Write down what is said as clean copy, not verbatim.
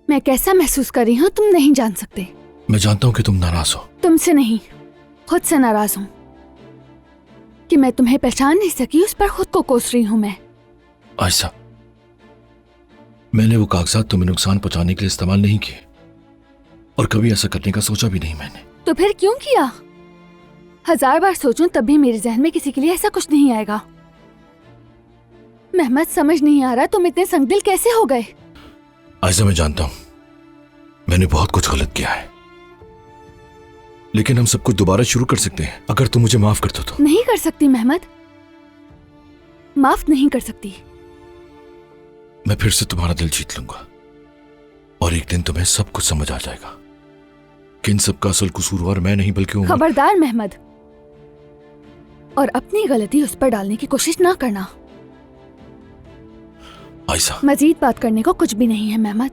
मैं कैसा महसूस कर रही हूँ तुम नहीं जान सकते। मैं जानता हूँ कि तुम नाराज हो। तुमसे नहीं, खुद से नाराज हूँ कि मैं तुम्हें पहचान नहीं सकी, उस पर खुद को कोस रही हूँ मैं। आयशा, मैंने वो कागजात तुम्हें नुकसान पहुंचाने के लिए इस्तेमाल नहीं किए और कभी ऐसा करने का सोचा भी नहीं मैंने। तो फिर क्यों किया? 1000 बार सोचूं तब भी मेरे जहन में किसी के लिए ऐसा कुछ नहीं आएगा। मेहमद, समझ नहीं आ रहा तुम इतने संगदिल कैसे हो गए। आयशा, मैं जानता हूं मैंने बहुत कुछ गलत किया है, लेकिन हम सब कुछ दोबारा शुरू कर सकते हैं अगर तुम मुझे माफ कर दो तो। नहीं कर सकती मेहमद, माफ नहीं कर सकती। मैं फिर से तुम्हारा दिल जीत लूंगा और एक दिन तुम्हें सब कुछ समझ आ जाएगा कि इन सब का असल कसूरवार मैं नहीं बल्कि उमर। खबरदार मेहमद, और अपनी गलती उस पर डालने की कोशिश ना करना। आयशा, मजीद बात करने को कुछ भी नहीं है मेहमद।